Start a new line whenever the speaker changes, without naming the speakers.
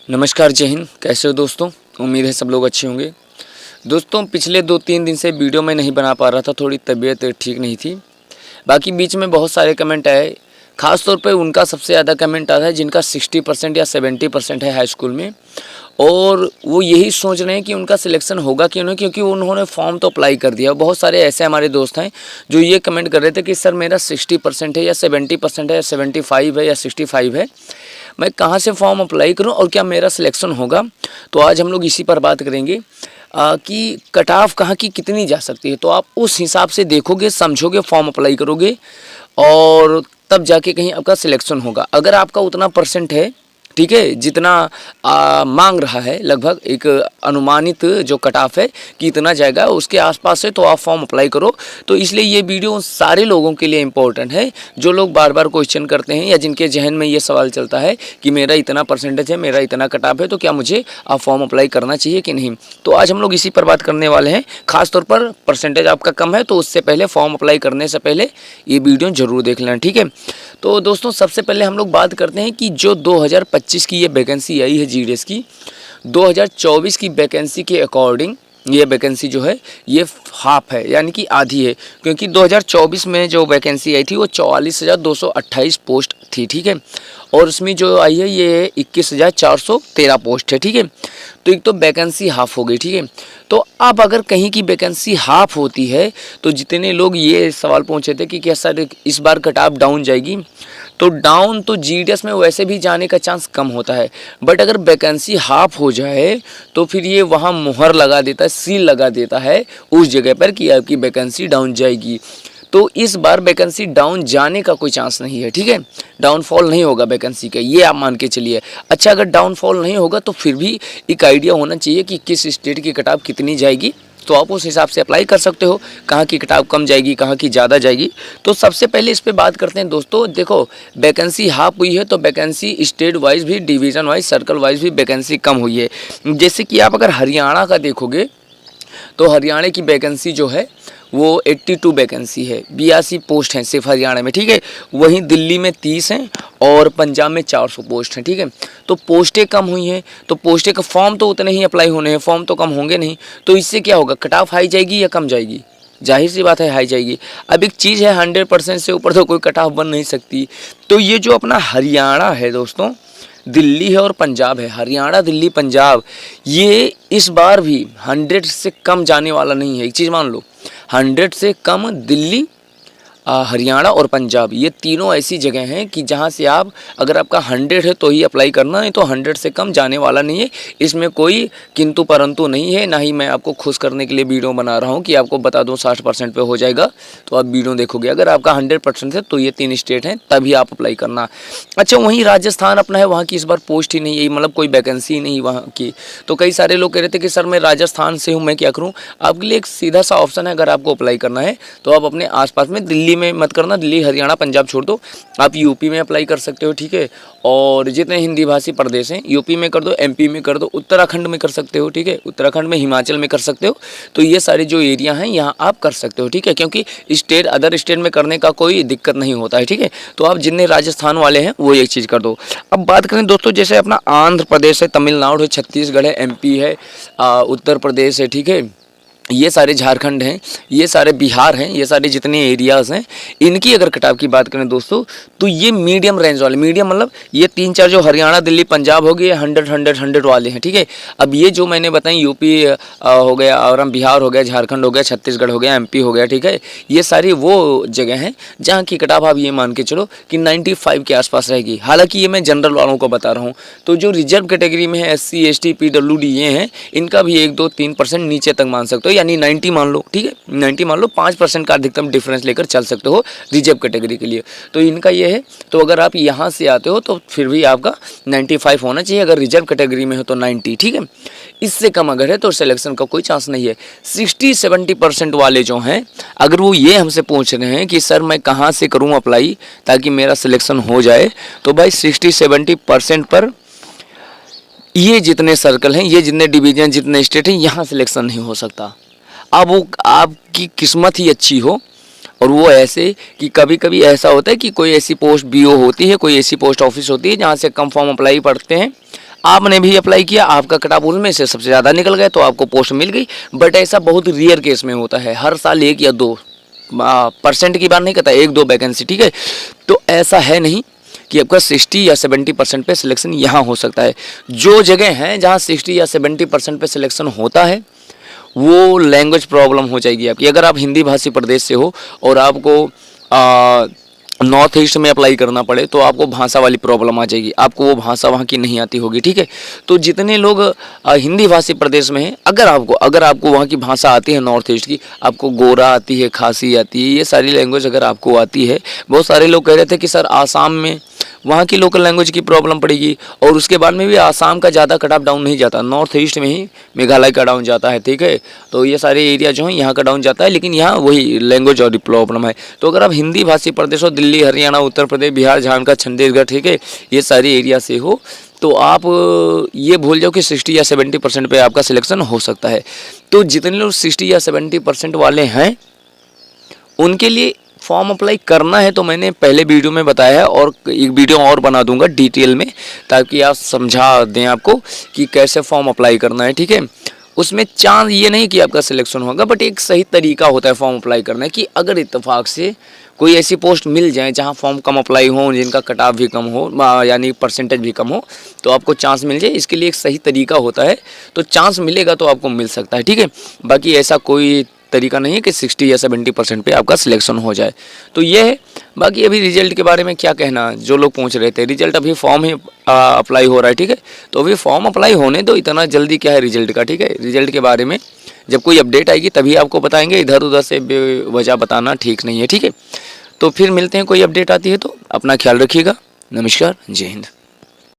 नमस्कार, जय हिंद। कैसे हो दोस्तों? उम्मीद है सब लोग अच्छे होंगे। दोस्तों, पिछले 2-3 दिन से वीडियो मैं नहीं बना पा रहा था, थोड़ी तबीयत ठीक नहीं थी। बाकी बीच में बहुत सारे कमेंट आए, ख़ास तौर पे उनका सबसे ज़्यादा कमेंट आता है जिनका 60% या 70% है हाई स्कूल में, और वो यही सोच रहे हैं कि उनका सिलेक्शन होगा कि नहीं, क्योंकि उन्होंने फॉर्म तो अप्लाई कर दिया। बहुत सारे ऐसे हमारे दोस्त हैं जो ये कमेंट कर रहे थे कि सर मेरा 60% है या 70% है या 75 है या 65 है, मैं कहाँ से फॉर्म अप्लाई करूं और क्या मेरा सिलेक्शन होगा। तो आज हम लोग इसी पर बात करेंगे कि कट ऑफ कहाँ की कितनी जा सकती है। तो आप उस हिसाब से देखोगे, समझोगे, फॉर्म अप्लाई करोगे और तब जाके कहीं आपका सिलेक्शन होगा। अगर आपका उतना परसेंट है, ठीक है, जितना मांग रहा है, लगभग एक अनुमानित जो कट ऑफ है कि इतना जाएगा, उसके आसपास से तो आप फॉर्म अप्लाई करो। तो इसलिए ये वीडियो उन सारे लोगों के लिए इम्पोर्टेंट है जो लोग बार बार क्वेश्चन करते हैं या जिनके जहन में ये सवाल चलता है कि मेरा इतना परसेंटेज है, मेरा इतना कट ऑफ है, तो क्या मुझे फॉर्म अप्लाई करना चाहिए कि नहीं। तो आज हम लोग इसी पर बात करने वाले हैं। खासतौर पर परसेंटेज आपका कम है तो उससे पहले, फॉर्म अप्लाई करने से पहले ये वीडियो जरूर देख लेना, ठीक है। तो दोस्तों, सबसे पहले हम लोग बात करते हैं कि जो 2025 की ये वैकेंसी आई है जीडीएस की, 2024 की वैकेंसी के अकॉर्डिंग ये वैकेंसी जो है ये हाफ है, यानी कि आधी है। क्योंकि 2024 में जो वैकेंसी आई थी वो 44,228 पोस्ट थी, ठीक है, और उसमें जो आई है ये 21,413 पोस्ट है, ठीक है। तो एक तो वैकेंसी हाफ हो गई, ठीक है। तो अब अगर कहीं की वैकेंसी हाफ होती है तो जितने लोग ये सवाल पूछे थे कि क्या सर इस बार कट ऑफ डाउन जाएगी, तो डाउन तो जीडीएस में वैसे भी जाने का चांस कम होता है, बट अगर वैकेंसी हाफ हो जाए तो फिर ये वहाँ मुहर लगा देता है, सील लगा देता है उस जगह पर कि आपकी वैकेंसी डाउन जाएगी। तो इस बार वैकेंसी डाउन जाने का कोई चांस नहीं है, ठीक है। डाउनफॉल नहीं होगा वैकेंसी का, ये आप मान के चलिए। अच्छा, अगर डाउनफॉल नहीं होगा तो फिर भी एक आइडिया होना चाहिए कि किस स्टेट की कट ऑफ कितनी जाएगी, तो आप उस हिसाब से अप्लाई कर सकते हो, कहाँ की कट ऑफ कम जाएगी, कहाँ की ज़्यादा जाएगी। तो सबसे पहले इस पर बात करते हैं दोस्तों। देखो, वैकेंसी हाफ हुई है तो वैकेंसी स्टेट वाइज भी, डिवीज़न वाइज, सर्कल वाइज भी वैकेंसी कम हुई है। जैसे कि आप अगर हरियाणा का देखोगे तो हरियाणा की वैकेंसी जो है वो 82 वैकेंसी है, 82 पोस्ट हैं सिर्फ हरियाणा में, ठीक है। वहीं दिल्ली में 30 हैं और पंजाब में 400 पोस्ट हैं, ठीक है। तो पोस्टें कम हुई हैं, तो पोस्टें का फॉर्म तो उतने ही अप्लाई होने हैं, फॉर्म तो कम होंगे नहीं। तो इससे क्या होगा, कट ऑफ हाई जाएगी या कम जाएगी? जाहिर सी बात है हाई जाएगी। अब एक चीज़ है, 100% से ऊपर तो कोई कट ऑफ बन नहीं सकती। तो ये जो अपना हरियाणा है दोस्तों, दिल्ली है और पंजाब है, हरियाणा, दिल्ली, पंजाब, ये इस बार भी 100 से कम जाने वाला नहीं है। एक चीज़ मान लो, 100 से कम दिल्ली, हरियाणा और पंजाब, ये तीनों ऐसी जगह हैं कि जहां से आप, अगर आपका 100 है तो ही अप्लाई करना, नहीं तो 100 से कम जाने वाला नहीं है। इसमें कोई किंतु परंतु नहीं है, ना ही मैं आपको खुश करने के लिए वीडियो बना रहा हूं कि आपको बता दूं 60% पे हो जाएगा तो आप वीडियो देखोगे। अगर आपका 100% है तो ये 3 स्टेट हैं, तभी आप अप्लाई करना। अच्छा, वहीं राजस्थान अपना है, वहाँ की इस बार पोस्ट ही नहीं है, मतलब कोई वैकेंसी नहीं वहाँ की। तो कई सारे लोग कह रहे थे कि सर मैं राजस्थान से हूँ, मैं क्या करूँ। आपके लिए एक सीधा सा ऑप्शन है, अगर आपको अप्लाई करना है तो आप अपने आसपास में, दिल्ली में मत करना, दिल्ली, हरियाणा, पंजाब छोड़ दो, आप यूपी में अप्लाई कर सकते हो, ठीक है। और जितने हिंदी भाषी प्रदेश हैं, यूपी में कर दो, एमपी में कर दो, उत्तराखंड में कर सकते हो, ठीक है, उत्तराखंड में, हिमाचल में कर सकते हो। तो ये सारे जो एरिया हैं यहाँ आप कर सकते हो, ठीक है, क्योंकि स्टेट, अदर स्टेट में करने का कोई दिक्कत नहीं होता है, ठीक है। तो आप जितने राजस्थान वाले हैं वो एक चीज़ कर दो। अब बात करें दोस्तों, जैसे अपना आंध्र प्रदेश है, तमिलनाडु है, छत्तीसगढ़ है, एमपी है, उत्तर प्रदेश है, ठीक है, ये सारे झारखंड हैं, ये सारे बिहार हैं, ये सारे जितने एरियाज़ हैं, इनकी अगर कट ऑफ की बात करें दोस्तों तो ये मीडियम रेंज वाले, मीडियम मतलब ये 3-4 जो हरियाणा, दिल्ली, पंजाब हो गए, 100 वाले हैं, ठीक है। अब ये जो मैंने बताई, यूपी हो गया, और बिहार हो गया, झारखंड हो गया, छत्तीसगढ़ हो गया, एमपी हो गया, ठीक है, ये सारी वो जगह हैं जहाँ की कट ऑफ आप ये मान के चलो कि 95 के आसपास रहेगी। हालांकि ये मैं जनरल वालों को बता रहा हूँ। तो जो रिजर्व कैटेगरी में है, SC ST PWD ये हैं, इनका भी 1-2-3% नीचे तक मान सकते हो, यानी 90 मान लो, ठीक है, 90 मान लो, 5% का अधिकतम डिफरेंस लेकर चल सकते हो रिजर्व कैटेगरी के लिए। तो इनका ये है। तो अगर आप यहाँ से आते हो तो फिर भी आपका 95 होना चाहिए, अगर रिजर्व कैटेगरी में हो तो 90, ठीक है। इससे कम अगर है तो सिलेक्शन का कोई चांस नहीं है। 60-70% वाले जो हैं, अगर वो ये हमसे पूछ रहे हैं कि सर मैं कहाँ से करूँ अप्लाई ताकि मेरा सिलेक्शन हो जाए, तो भाई 60-70% पर ये जितने सर्कल हैं, ये जितने डिवीजन, जितने स्टेट हैं, यहाँ सिलेक्शन नहीं हो सकता। अब वो आपकी किस्मत ही अच्छी हो, और वो ऐसे कि कभी कभी ऐसा होता है कि कोई ऐसी पोस्ट BO होती है, कोई ऐसी पोस्ट ऑफिस होती है जहाँ से कम फॉर्म अप्लाई पड़ते हैं, आपने भी अप्लाई किया, आपका कट ऑफ उनमें से सबसे ज़्यादा निकल गया तो आपको पोस्ट मिल गई। बट ऐसा बहुत रेयर केस में होता है, हर साल 1 या 2% की बात नहीं करता, 1-2 वैकेंसी, ठीक है। तो ऐसा है नहीं कि आपका 60 या 70% पे सिलेक्शन यहाँ हो सकता है। जो जगह हैं जहाँ 60 या 70% पे सिलेक्शन होता है वो लैंग्वेज प्रॉब्लम हो जाएगी आपकी। अगर आप हिंदी भाषी प्रदेश से हो और आपको नॉर्थ ईस्ट में अप्लाई करना पड़े तो आपको भाषा वाली प्रॉब्लम आ जाएगी, आपको वो भाषा वहाँ की नहीं आती होगी, ठीक है। तो जितने लोग हिंदी भाषी प्रदेश में हैं, अगर आपको वहाँ की भाषा आती है नॉर्थ ईस्ट की, आपको गोरा आती है, खासी आती है, ये सारी लैंग्वेज अगर आपको आती है। बहुत सारे लोग कह रहे थे कि सर आसाम में वहाँ की लोकल लैंग्वेज की प्रॉब्लम पड़ेगी, और उसके बाद में भी आसाम का ज़्यादा कट ऑफ डाउन नहीं जाता, नॉर्थ ईस्ट में ही मेघालय का डाउन जाता है, ठीक है। तो ये सारे एरिया जो हैं यहाँ का डाउन जाता है, लेकिन यहाँ वही लैंग्वेज और प्रॉब्लम है। तो अगर आप हिंदी भाषी प्रदेश हो, दिल्ली, हरियाणा, उत्तर प्रदेश, बिहार, झारखंड, छत्तीसगढ़, ठीक है, ये सारे एरिया से हो, तो आप ये भूल जाओ कि 60 या 70% पे आपका सिलेक्शन हो सकता है। तो जितने लोग 60 या 70% वाले हैं उनके लिए फॉर्म अप्लाई करना है तो मैंने पहले वीडियो में बताया है, और एक वीडियो और बना दूंगा डिटेल में, ताकि आप समझा दें आपको कि कैसे फॉर्म अप्लाई करना है, ठीक है। उसमें चांस ये नहीं कि आपका सिलेक्शन होगा, बट एक सही तरीका होता है फॉर्म अप्लाई करना है कि अगर इत्तेफाक से कोई ऐसी पोस्ट मिल जाए जहां फॉर्म कम अप्लाई हो, जिनका कट ऑफ भी कम हो, यानी परसेंटेज भी कम हो, तो आपको चांस मिल जाए। इसके लिए एक सही तरीका होता है, तो चांस मिलेगा तो आपको मिल सकता है, ठीक है। बाकी ऐसा कोई तरीका नहीं है कि 60 या 70% पे आपका सिलेक्शन हो जाए। तो ये है। बाकी अभी रिजल्ट के बारे में क्या कहना, जो लोग पूछ रहे थे, रिजल्ट अभी फॉर्म ही अप्लाई हो रहा है, ठीक है। तो अभी फॉर्म अप्लाई होने दो, इतना जल्दी क्या है रिजल्ट का, ठीक है। रिजल्ट के बारे में जब कोई अपडेट आएगी तभी आपको बताएंगे, इधर उधर से बेवजह बताना ठीक नहीं है, ठीक है। तो फिर मिलते हैं, कोई अपडेट आती है तो। अपना ख्याल रखिएगा। नमस्कार, जय हिंद।